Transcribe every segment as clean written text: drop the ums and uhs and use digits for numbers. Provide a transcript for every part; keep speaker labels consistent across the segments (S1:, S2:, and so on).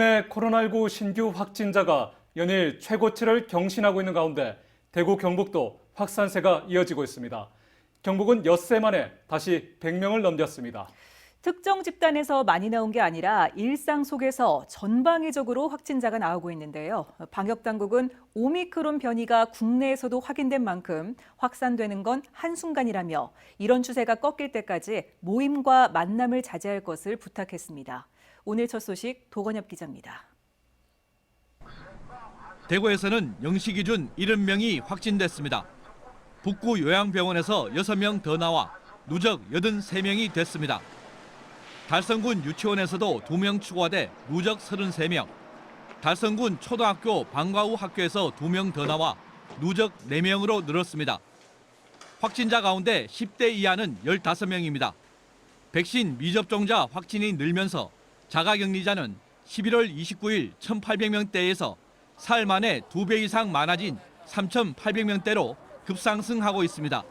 S1: 국내 코로나19 신규 확진자가 연일 최고치를 경신하고 있는 가운데 대구 경북도 확산세가 이어지고 있습니다. 경북은 엿새 만에 다시 100명을 넘겼습니다.
S2: 특정 집단에서 많이 나온 게 아니라 일상 속에서 전방위적으로 확진자가 나오고 있는데요. 방역당국은 오미크론 변이가 국내에서도 확인된 만큼 확산되는 건 한순간이라며 이런 추세가 꺾일 때까지 모임과 만남을 자제할 것을 부탁했습니다. 오늘 첫 소식 도건엽 기자입니다.
S3: 대구에서는 영시 기준 70명이 확진됐습니다. 북구 요양병원에서 6명 더 나와 누적 83명이 됐습니다. 달성군 유치원에서도 2명 추가돼 누적 33명, 달성군 초등학교 방과후 학교에서 2명 더 나와 누적 4명으로 늘었습니다. 확진자 가운데 10대 이하는 15명입니다. 백신 미접종자 확진이 늘면서 자가격리자는 11월 29일 1,800명대에서 사흘 만에 2배 이상 많아진 3,800명대로 급상승하고 있습니다.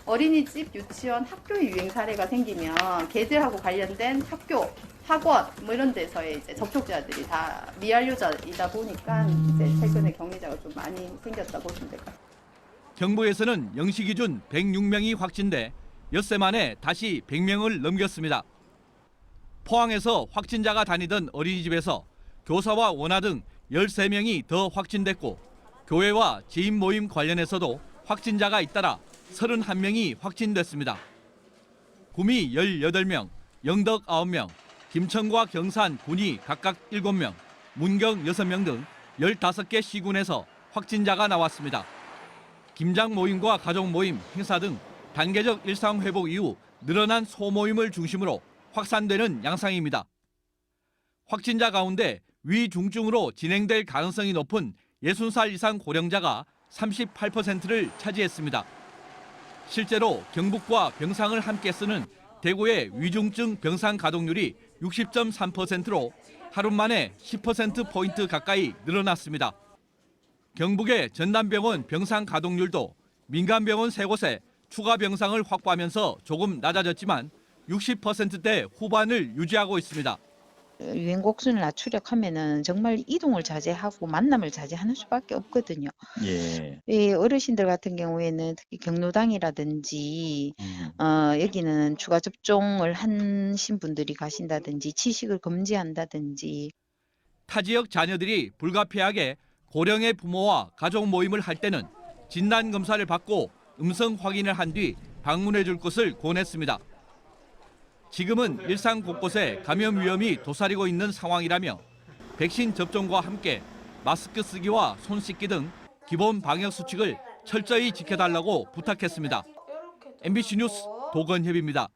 S4: 어린이집, 유치원, 학교의 유행 사례가 생기면 걔들하고 관련된 학교, 학원 이런 데서의 이제 접촉자들이 다 미완료자이다 보니까 이제 최근에 격리자가 좀 많이 생겼다 보시면 될 것 같아요.
S3: 경북에서는 영시 기준 106명이 확진돼 엿새 만에 다시 100명을 넘겼습니다. 포항에서 확진자가 다니던 어린이집에서 교사와 원아 등 13명이 더 확진됐고 교회와 지인 모임 관련해서도 확진자가 잇따라 31명이 확진됐습니다. 구미 18명, 영덕 9명, 김천과 경산, 군이 각각 7명, 문경 6명 등 15개 시군에서 확진자가 나왔습니다. 김장 모임과 가족 모임, 행사 등 단계적 일상 회복 이후 늘어난 소모임을 중심으로 확산되는 양상입니다. 확진자 가운데 위중증으로 진행될 가능성이 높은 60살 이상 고령자가 38%를 차지했습니다. 실제로 경북과 병상을 함께 쓰는 대구의 위중증 병상 가동률이 60.3%로 하루 만에 10%포인트 가까이 늘어났습니다. 경북의 전남병원 병상 가동률도 민간병원 3곳에 추가 병상을 확보하면서 조금 낮아졌지만 60%대 후반을 유지하고 있습니다.
S5: 유행 곡선을 낮추려고 하면은 정말 이동을 자제하고 만남을 자제하는 수밖에 없거든요.
S6: 예.
S5: 이 어르신들 같은 경우에는 특히 경로당이라든지 여기는 추가 접종을 하신 분들이 가신다든지 지식을 금지한다든지
S3: 타 지역 자녀들이 불가피하게 고령의 부모와 가족 모임을 할 때는 진단 검사를 받고 음성 확인을 한 뒤 방문해 줄 것을 권했습니다. 지금은 일상 곳곳에 감염 위험이 도사리고 있는 상황이라며 백신 접종과 함께 마스크 쓰기와 손 씻기 등 기본 방역 수칙을 철저히 지켜달라고 부탁했습니다. MBC 뉴스 도건협입니다.